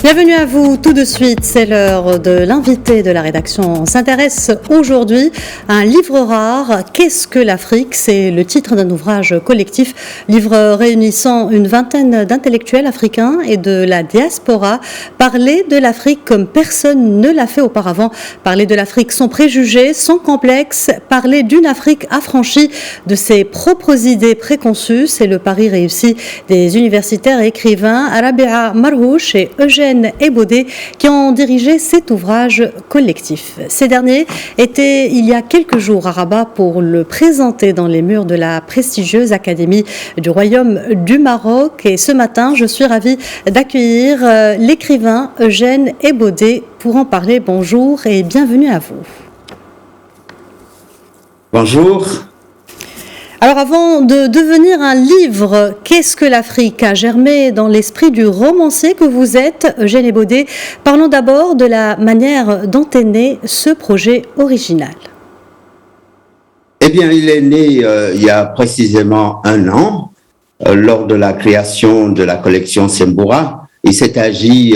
Bienvenue à vous tout de suite, c'est l'heure de l'invité de la rédaction. On s'intéresse aujourd'hui à un livre rare, Qu'est-ce que l'Afrique ? C'est le titre d'un ouvrage collectif, livre réunissant une vingtaine d'intellectuels africains et de la diaspora. Parler de l'Afrique comme personne ne l'a fait auparavant, parler de l'Afrique sans préjugés, sans complexe, parler d'une Afrique affranchie de ses propres idées préconçues, c'est le pari réussi des universitaires et écrivains Rabia Marhouch et Eugène Ebodé qui ont dirigé cet ouvrage collectif. Ces derniers étaient il y a quelques jours à Rabat pour le présenter dans les murs de la prestigieuse Académie du Royaume du Maroc. Et ce matin, je suis ravie d'accueillir l'écrivain Eugène Ebodé pour en parler. Bonjour et bienvenue à vous. Bonjour. Alors avant de devenir un livre, Qu'est-ce que l'Afrique a germé dans l'esprit du romancier que vous êtes, Eugène Ebodé. Parlons d'abord de la manière dont est né ce projet original. Eh bien, il est né il y a précisément un an, lors de la création de la collection Sembura. Il s'est agi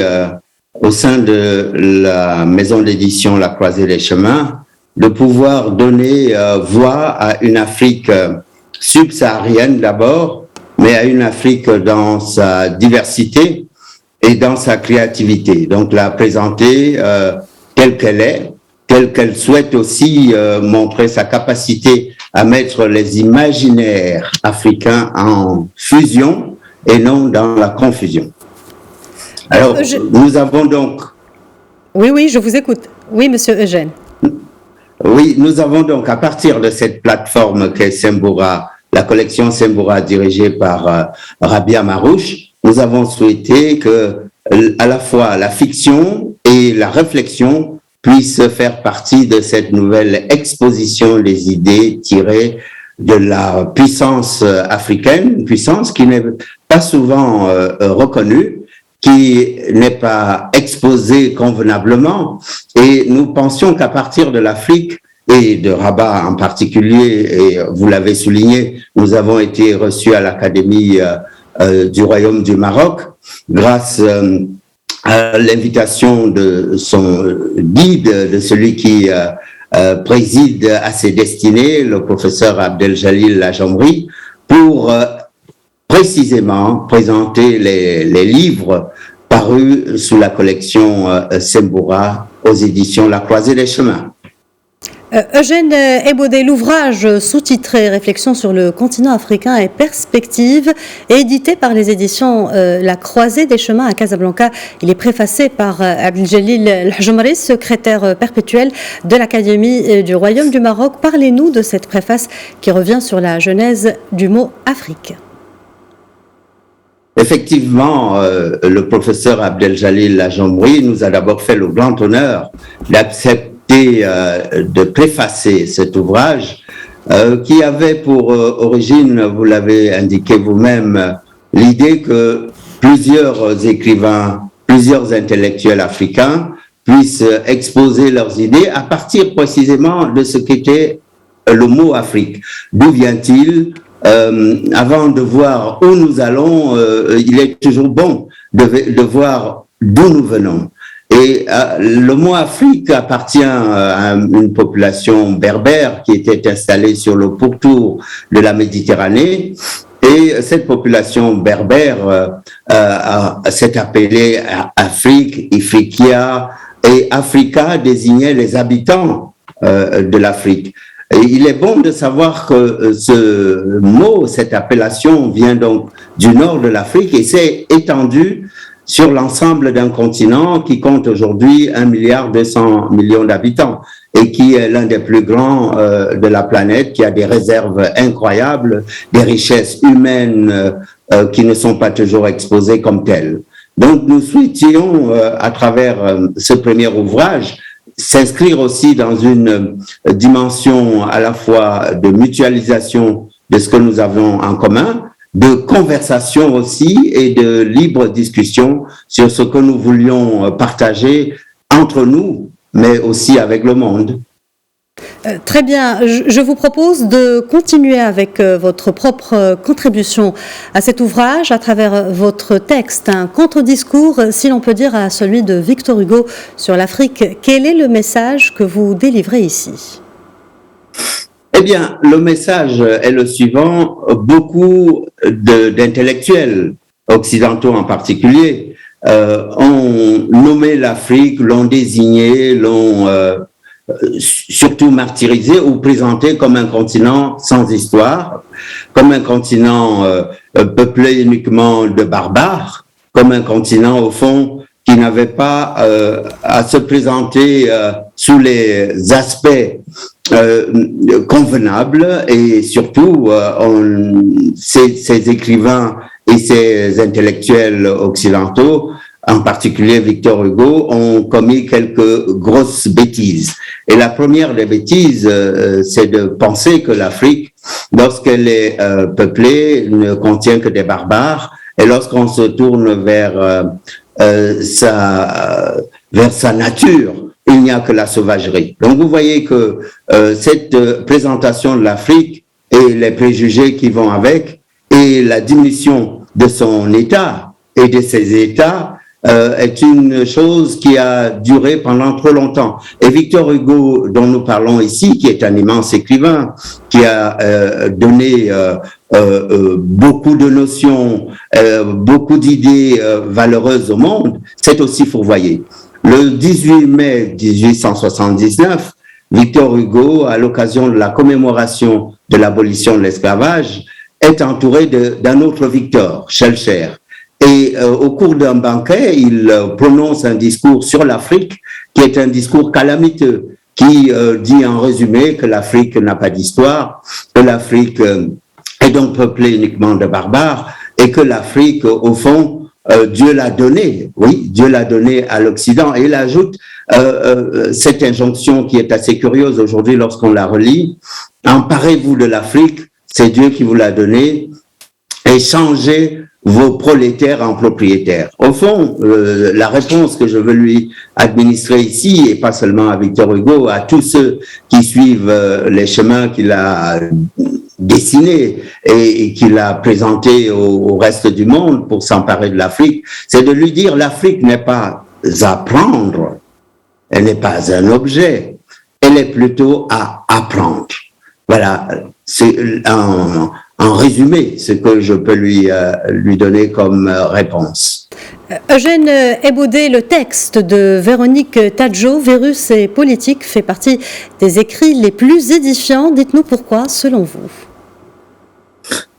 au sein de la maison d'édition La Croisée des Chemins de pouvoir donner voix à une Afrique subsaharienne d'abord, mais à une Afrique dans sa diversité et dans sa créativité. Donc la présenter telle qu'elle est, telle qu'elle souhaite aussi montrer sa capacité à mettre les imaginaires africains en fusion et non dans la confusion. Alors, nous avons donc... Oui, je vous écoute. Oui, monsieur Eugène. Oui, nous avons donc, à partir de cette plateforme qu'est Sembura, la collection Sembura dirigée par Rabia Marhouch, nous avons souhaité que à la fois la fiction et la réflexion puissent faire partie de cette nouvelle exposition des idées tirées de la puissance africaine, une puissance qui n'est pas souvent reconnue, qui n'est pas exposé convenablement. Et nous pensions qu'à partir de l'Afrique et de Rabat en particulier, et vous l'avez souligné, nous avons été reçus à l'Académie du Royaume du Maroc grâce à l'invitation de son guide, de celui qui préside à ses destinées, le professeur Abdeljalil Lajamri, pour précisément présenter les livres parus sous la collection Sembura aux éditions La Croisée des Chemins. Eugène Ebodé, l'ouvrage sous-titré Réflexions sur le continent africain et perspectives, est édité par les éditions La Croisée des Chemins à Casablanca. Il est préfacé par Abdeljalil Lajamri, secrétaire perpétuel de l'Académie du Royaume du Maroc. Parlez-nous de cette préface qui revient sur la genèse du mot Afrique. Effectivement, le professeur Abdeljalil Lajamri nous a d'abord fait le grand honneur d'accepter de préfacer cet ouvrage qui avait pour origine, vous l'avez indiqué vous-même, l'idée que plusieurs écrivains, plusieurs intellectuels africains puissent exposer leurs idées à partir précisément de ce qu'était le mot Afrique. D'où vient-il ? Avant de voir où nous allons, il est toujours bon de voir d'où nous venons. Et le mot Afrique appartient à une population berbère qui était installée sur le pourtour de la Méditerranée. Et cette population berbère s'est appelée Afrique, Ifriqiya, et Africa désignait les habitants de l'Afrique. Et il est bon de savoir que ce mot, cette appellation vient donc du nord de l'Afrique et s'est étendu sur l'ensemble d'un continent qui compte aujourd'hui 1,2 milliard d'habitants et qui est l'un des plus grands de la planète, qui a des réserves incroyables, des richesses humaines qui ne sont pas toujours exposées comme telles. Donc nous souhaitions, à travers ce premier ouvrage, s'inscrire aussi dans une dimension à la fois de mutualisation de ce que nous avons en commun, de conversation aussi et de libre discussion sur ce que nous voulions partager entre nous, mais aussi avec le monde. Très bien. Je vous propose de continuer avec votre propre contribution à cet ouvrage à travers votre texte, un contre-discours, si l'on peut dire, à celui de Victor Hugo sur l'Afrique. Quel est le message que vous délivrez ici ? Eh bien, le message est le suivant. Beaucoup d'intellectuels occidentaux en particulier ont nommé l'Afrique, l'ont désigné, l'ont surtout martyrisé ou présenté comme un continent sans histoire, comme un continent peuplé uniquement de barbares, comme un continent au fond qui n'avait pas à se présenter sous les aspects convenables, et surtout ces écrivains et ces intellectuels occidentaux, en particulier Victor Hugo, ont commis quelques grosses bêtises. Et la première des bêtises, c'est de penser que l'Afrique, lorsqu'elle est peuplée, ne contient que des barbares, et lorsqu'on se tourne vers sa nature, il n'y a que la sauvagerie. Donc vous voyez que cette présentation de l'Afrique et les préjugés qui vont avec, et la diminution de son État et de ses États, est une chose qui a duré pendant trop longtemps. Et Victor Hugo, dont nous parlons ici, qui est un immense écrivain, qui a donné beaucoup de notions, beaucoup d'idées valeureuses au monde, c'est aussi fourvoyé. Le 18 mai 1879, Victor Hugo, à l'occasion de la commémoration de l'abolition de l'esclavage, est entouré d'un autre Victor, Schellcher. Et au cours d'un banquet, il prononce un discours sur l'Afrique qui est un discours calamiteux, qui dit en résumé que l'Afrique n'a pas d'histoire, que l'Afrique est donc peuplée uniquement de barbares, et que l'Afrique, au fond, Dieu l'a donnée, oui, Dieu l'a donnée à l'Occident. Et il ajoute cette injonction qui est assez curieuse aujourd'hui lorsqu'on la relit: emparez-vous de l'Afrique, c'est Dieu qui vous l'a donnée, et changez vos prolétaires en propriétaires. Au fond, la réponse que je veux lui administrer ici, et pas seulement à Victor Hugo, à tous ceux qui suivent les chemins qu'il a dessinés et qu'il a présentés au reste du monde pour s'emparer de l'Afrique, c'est de lui dire: l'Afrique n'est pas à prendre, elle n'est pas un objet, elle est plutôt à apprendre. Voilà, c'est en résumé ce que je peux lui donner comme réponse. Eugène Ebaudet, le texte de Véronique Tadjo, Virus et politique, fait partie des écrits les plus édifiants. Dites-nous pourquoi, selon vous.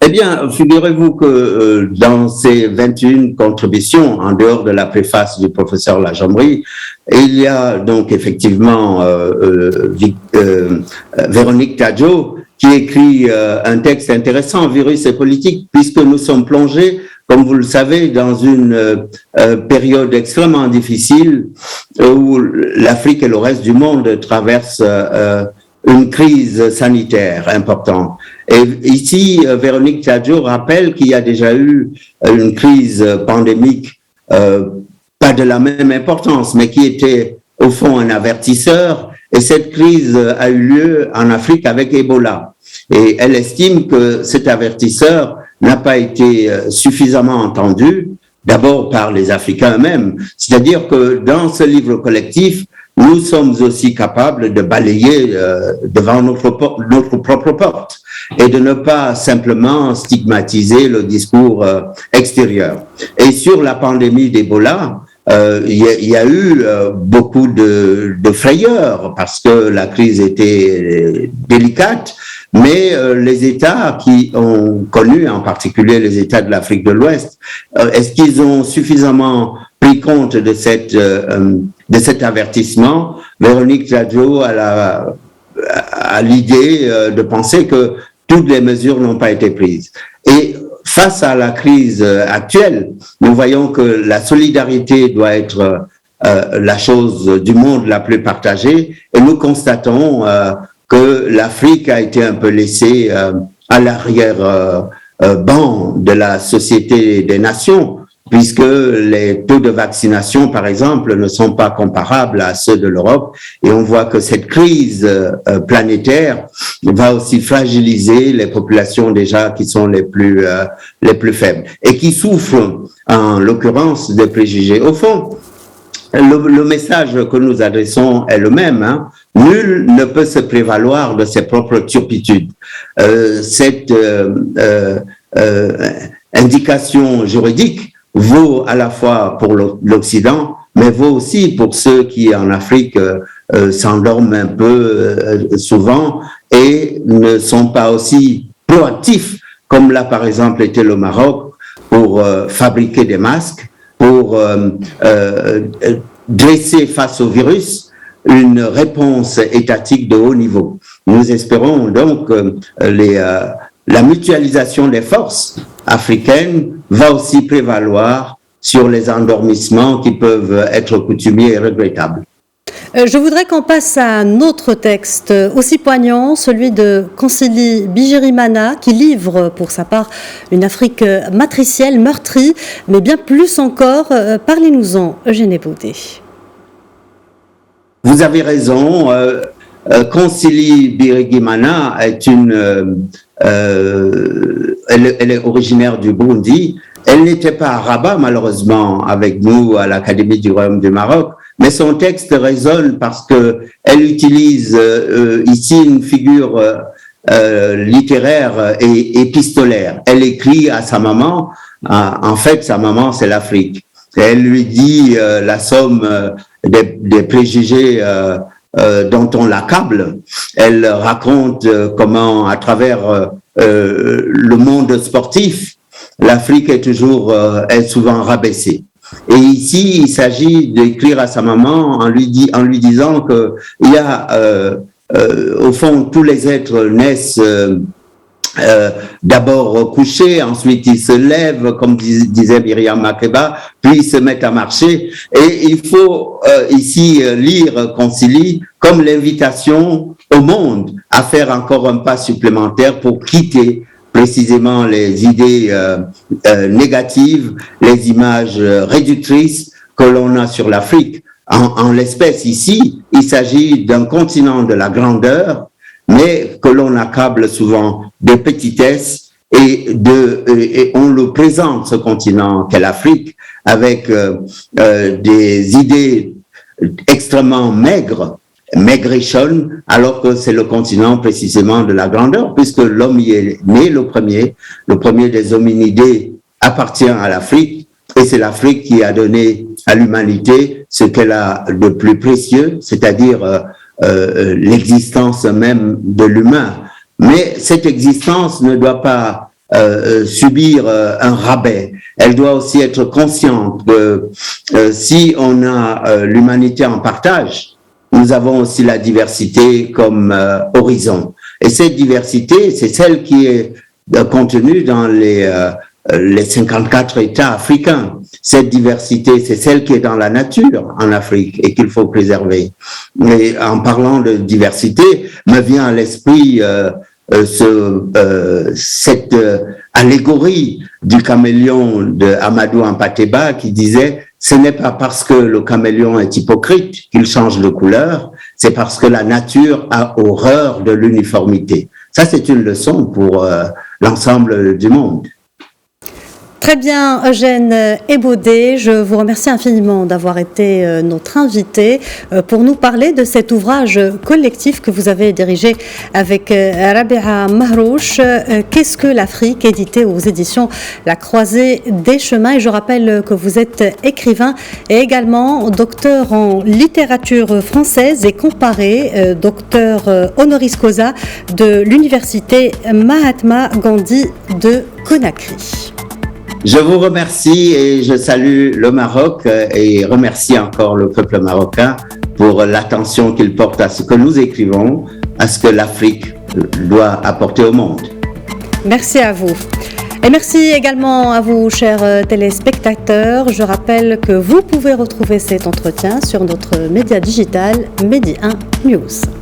Eh bien, figurez-vous que dans ces 21 contributions, en dehors de la préface du professeur Lajambry, il y a donc effectivement Véronique Tadjo, qui écrit un texte intéressant, Virus et politique, puisque nous sommes plongés, comme vous le savez, dans une période extrêmement difficile où l'Afrique et le reste du monde traversent une crise sanitaire importante. Et ici, Véronique Tadjo rappelle qu'il y a déjà eu une crise pandémique, pas de la même importance, mais qui était au fond un avertisseur. Et cette crise a eu lieu en Afrique avec Ebola. Et elle estime que cet avertisseur n'a pas été suffisamment entendu, d'abord par les Africains eux-mêmes. C'est-à-dire que dans ce livre collectif, nous sommes aussi capables de balayer devant notre propre porte et de ne pas simplement stigmatiser le discours extérieur. Et sur la pandémie d'Ebola, il y a eu beaucoup de frayeur parce que la crise était délicate, mais les États qui ont connu, en particulier les États de l'Afrique de l'Ouest, est-ce qu'ils ont suffisamment pris compte de cet avertissement? Véronique Tadjo a l'idée de penser que toutes les mesures n'ont pas été prises. Et face à la crise actuelle, nous voyons que la solidarité doit être la chose du monde la plus partagée, et nous constatons que l'Afrique a été un peu laissée à l'arrière-ban de la Société des Nations, puisque les taux de vaccination, par exemple, ne sont pas comparables à ceux de l'Europe. Et on voit que cette crise planétaire va aussi fragiliser les populations déjà qui sont les plus faibles et qui souffrent, en l'occurrence, des préjugés. Au fond, le message que nous adressons est le même. Hein. Nul ne peut se prévaloir de ses propres turpitudes. Cette indication juridique vaut à la fois pour l'Occident, mais vaut aussi pour ceux qui, en Afrique, s'endorment un peu souvent et ne sont pas aussi proactifs, comme l'a par exemple été le Maroc, pour fabriquer des masques, pour dresser face au virus une réponse étatique de haut niveau. Nous espérons donc la mutualisation des forces africaines va aussi prévaloir sur les endormissements qui peuvent être coutumiers et regrettables. Je voudrais qu'on passe à un autre texte aussi poignant, celui de Consili Bigirimana, qui livre pour sa part une Afrique matricielle, meurtrie, mais bien plus encore. Parlez-nous-en, Eugène Ebodé. Vous avez raison. Consili Bigirimana est elle est originaire du Burundi. Elle n'était pas à Rabat, malheureusement, avec nous à l'Académie du Royaume du Maroc. Mais son texte résonne parce qu'elle utilise ici une figure littéraire et épistolaire. Elle écrit à sa maman, en fait sa maman c'est l'Afrique. Elle lui dit la somme des préjugés dont on l'accable. Elle raconte comment à travers le monde sportif, l'Afrique est souvent rabaissée. Et ici, il s'agit d'écrire à sa maman en lui disant que il y a, au fond, tous les êtres naissent d'abord couchés, ensuite ils se lèvent, comme disait Myriam Makeba, puis ils se mettent à marcher. Et il faut ici lire Consili comme l'invitation au monde à faire encore un pas supplémentaire pour quitter précisément les idées négatives, les images réductrices que l'on a sur l'Afrique. En l'espèce ici, il s'agit d'un continent de la grandeur, mais que l'on accable souvent de petitesse et on le présente, ce continent qu'est l'Afrique, avec des idées extrêmement maigrichonne, alors que c'est le continent précisément de la grandeur, puisque l'homme y est né le premier des hominidés appartient à l'Afrique, et c'est l'Afrique qui a donné à l'humanité ce qu'elle a de plus précieux, c'est-à-dire l'existence même de l'humain. Mais cette existence ne doit pas subir un rabais. Elle doit aussi être consciente que si on a l'humanité en partage, nous avons aussi la diversité comme horizon. Et cette diversité, c'est celle qui est contenue dans les 54 États africains. Cette diversité, c'est celle qui est dans la nature en Afrique et qu'il faut préserver. Et en parlant de diversité, me vient à l'esprit cette allégorie du caméléon de Amadou Hampâté-Bâ qui disait « Ce n'est pas parce que le caméléon est hypocrite qu'il change de couleur, c'est parce que la nature a horreur de l'uniformité. » Ça, c'est une leçon pour l'ensemble du monde. Très bien, Eugène Ebodé, je vous remercie infiniment d'avoir été notre invité pour nous parler de cet ouvrage collectif que vous avez dirigé avec Rabia Mahrouch, Qu'est-ce que l'Afrique, édité aux éditions La Croisée des Chemins. Et je rappelle que vous êtes écrivain et également docteur en littérature française et comparée, docteur honoris causa de l'université Mahatma Gandhi de Conakry. Je vous remercie et je salue le Maroc et remercie encore le peuple marocain pour l'attention qu'il porte à ce que nous écrivons, à ce que l'Afrique doit apporter au monde. Merci à vous. Et merci également à vous, chers téléspectateurs. Je rappelle que vous pouvez retrouver cet entretien sur notre média digital Medi 1 News.